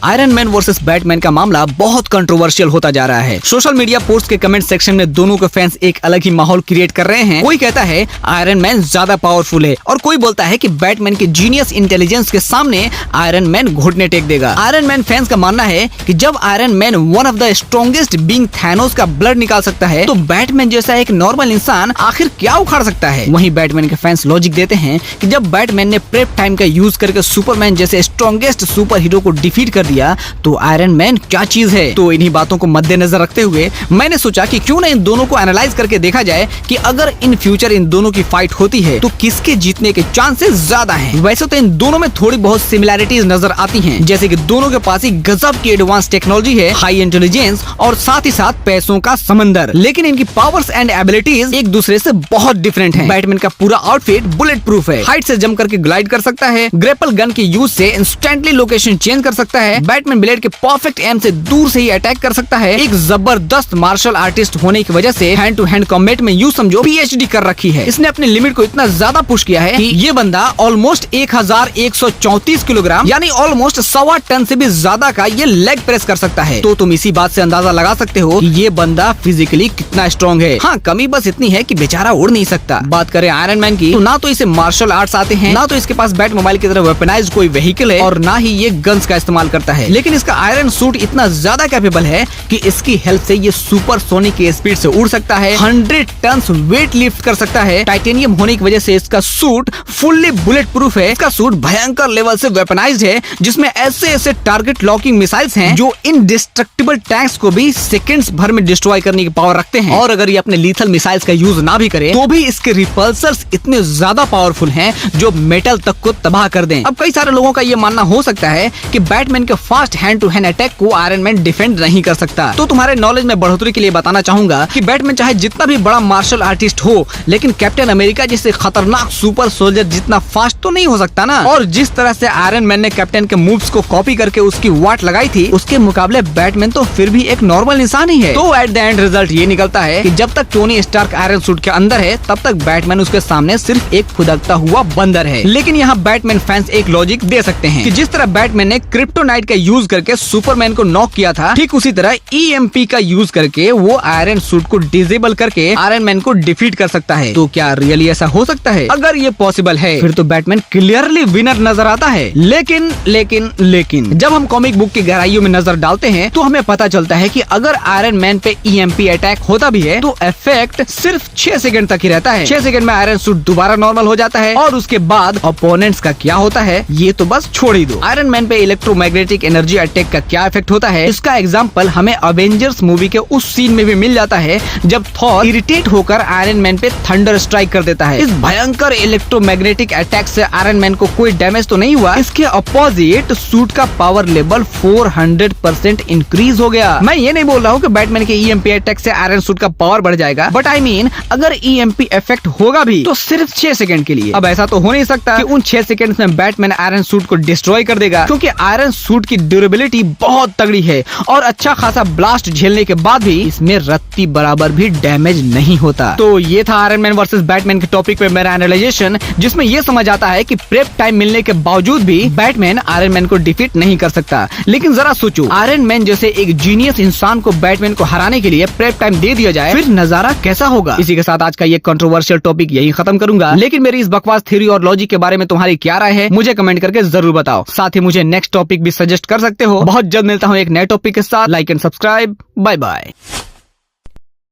Iron man versus Batman का मामला बहुत कंट्रोवर्शियल होता जा रहा है। सोशल मीडिया पोस्ट के कमेंट सेक्शन में दोनों के फैंस एक अलग ही माहौल क्रिएट कर रहे हैं। कोई कहता है आयरन मैन ज्यादा पावरफुल है और कोई बोलता है कि बैटमैन के जीनियस इंटेलिजेंस के सामने आयरन मैन घुटने टेक देगा। आयरन मैन फैंस का मानना है कि जब iron man one of the strongest being Thanos का ब्लड निकाल सकता है तो बैटमैन जैसा एक नॉर्मल इंसान आखिर क्या उखाड़ सकता है। वहीं बैटमैन के फैंस लॉजिक देते हैं कि जब बैटमैन ने प्रेप टाइम का यूज करके सुपरमैन जैसे स्ट्रॉन्गेस्ट सुपर हीरो को डिफीट कर दिया तो आयरन मैन क्या चीज है। तो इन्हीं बातों को मद्देनजर रखते हुए मैंने सोचा कि क्यों ना इन दोनों को एनालाइज करके देखा जाए कि अगर इन फ्यूचर इन दोनों की फाइट होती है तो किसके जीतने के चांसेस ज्यादा हैं। वैसे तो इन दोनों में थोड़ी बहुत सिमिलैरिटीज नजर आती हैं, जैसे कि दोनों के पास ही गजब की एडवांस टेक्नोलॉजी है, हाई इंटेलिजेंस और साथ ही साथ पैसों का समंदर। लेकिन इनकी पावर्स एंड एबिलिटीज एक दूसरे से बहुत डिफरेंट हैं। बैटमैन का पूरा आउटफिट बुलेट प्रूफ है, हाइट से जंप करके ग्लाइड कर सकता है, ग्रेपल गन के यूज से इंस्टेंटली लोकेशन चेंज कर सकता है, बैटमैन ब्लेड के परफेक्ट एम से दूर से ही अटैक कर सकता है, एक जबरदस्त मार्शल आर्टिस्ट होने की वजह से हैंड टू हैंड कॉम्बैट में यूं समझो पीएचडी कर रखी है। इसने अपने लिमिट को इतना ज्यादा पुश किया है कि ये बंदा ऑलमोस्ट 1134 किलोग्राम यानी ऑलमोस्ट 1.25 टन से भी ज्यादा का ये लेग प्रेस कर सकता है। तो तुम इसी बात से अंदाजा लगा सकते हो कि ये बंदा फिजिकली कितना स्ट्रॉन्ग है। हाँ, कमी बस इतनी है कि बेचारा उड़ नहीं सकता। बात करें आयरन मैन की तो ना तो इसे मार्शल आर्ट्स आते हैं, ना तो इसके पास बैट मोबाइल की तरह वेपनाइज्ड कोई व्हीकल है और ना ही ये गन्स का इस्तेमाल करता है। लेकिन इसका आयरन सूट इतना ज्यादा कैपेबल है कि इसकी हेल्प से ये सुपर सोनिक की स्पीड से उड़ सकता है, 100 टन वेट लिफ्ट कर सकता है। टाइटेनियम होने की वजह से इसका सूट फुल्ली बुलेट प्रूफ है। इसका सूट भयंकर लेवल से वेपनाइज्ड है, जिसमें ऐसे टारगेट लॉकिंग मिसाइल्स हैं जो इनडिस्ट्रक्टिबल टैंक्स को भी सेकंड्स भर में डिस्ट्रॉय करने की पावर रखते हैं। और अगर ये अपने लीथल मिसाइल्स का यूज ना भी करे तो भी इसके रिपल्सर्स इतने ज्यादा पावरफुल हैं जो मेटल तक को तबाह कर दें। अब कई सारे लोगों का ये मानना हो सकता है कि बैटमैन के fast hand to hand attack को आयरन मैन डिफेंड नहीं कर सकता। तो तुम्हारे नॉलेज में बढ़ोतरी के लिए बताना चाहूंगा कि बैटमैन चाहे जितना भी बड़ा मार्शल आर्टिस्ट हो, लेकिन कैप्टन अमेरिका जैसे खतरनाक सुपर सोल्जर जितना फास्ट तो नहीं हो सकता ना। और जिस तरह से आयरन मैन ने कैप्टन के मूव्स को कॉपी करके उसकी वाट लगाई थी, उसके मुकाबले बैटमैन तो फिर भी एक नॉर्मल इंसान ही है। तो एट द एंड रिजल्ट ये निकलता है कि जब तक टोनी स्टार्क आयरन सूट के अंदर है तब तक बैटमैन उसके सामने सिर्फ एक खुदकता हुआ बंदर है। लेकिन यहाँ बैटमैन फैंस एक लॉजिक दे सकते हैं कि जिस तरह बैटमैन ने क्रिप्टोनाइट का यूज करके सुपरमैन को नॉक किया था, ठीक उसी तरह EMP का यूज करके वो आयरन सूट को डिसेबल करके आयरन मैन को डिफीट कर सकता है। तो क्या रियली ऐसा हो सकता है? अगर ये पॉसिबल है फिर तो बैटमैन क्लियरली विनर नजर आता है। लेकिन जब हम कॉमिक बुक की गहराइयों में नजर डालते हैं तो हमें पता चलता है कि अगर आयरन मैन पे EMP अटैक होता भी है तो इफेक्ट सिर्फ 6 सेकंड तक ही रहता है। 6 सेकंड में आयरन सूट दोबारा नॉर्मल हो जाता है और उसके बाद ओपोनेंट्स का क्या होता है ये तो बस छोड़ ही दो। आयरन मैन पे इलेक्ट्रोमैग्नेटिक एनर्जी अटैक का क्या इफेक्ट होता है इसका एग्जांपल हमें अवेंजर्स मूवी के उस सीन में भी मिल जाता है जब थॉर इरिटेट होकर आयरन मैन पे थंडर स्ट्राइक कर देता है। इस भयंकर इलेक्ट्रोमैग्नेटिक अटैक से आयरन मैन को कोई डैमेज तो नहीं हुआ, इसके अपोजिट सूट का पावर लेवल 400% इंक्रीज हो गया। मैं ये नहीं बोल रहा हूँ कि बैटमैन के EMP अटैक से आयरन सूट का पावर बढ़ जाएगा, बट आई मीन अगर EMP इफेक्ट होगा भी तो सिर्फ 6 सेकंड के लिए। अब ऐसा तो हो नहीं सकता कि उन 6 सेकंड में बैटमैन आयरन सूट को डिस्ट्रॉय कर देगा, क्योंकि आयरन सूट की ड्यूरेबिलिटी बहुत तगड़ी है और अच्छा खासा ब्लास्ट झेलने के बाद भी इसमें रत्ती बराबर भी डैमेज नहीं होता। तो ये था आयरन मैन वर्सेस बैटमैन के टॉपिक पे मेरा एनालाइजेशन, जिसमें ये समझ आता है कि प्रेप टाइम मिलने के बावजूद भी बैटमैन आयरन मैन को डिफीट नहीं कर सकता। लेकिन जरा सोचो, आयरन मैन जैसे एक जीनियस इंसान को बैटमैन को हराने के लिए प्रेप टाइम दे दिया जाए, फिर नजारा कैसा होगा। इसी के साथ आज का ये कंट्रोवर्शियल टॉपिक यही खत्म करूंगा। लेकिन मेरी इस बकवास थ्योरी और लॉजिक के बारे में तुम्हारी क्या राय है मुझे कमेंट करके जरूर बताओ। साथ ही मुझे नेक्स्ट टॉपिक भी सजेस्ट कर सकते हो। बहुत जल्द मिलता हूँ एक नए टॉपिक के साथ। Like and subscribe. Bye bye.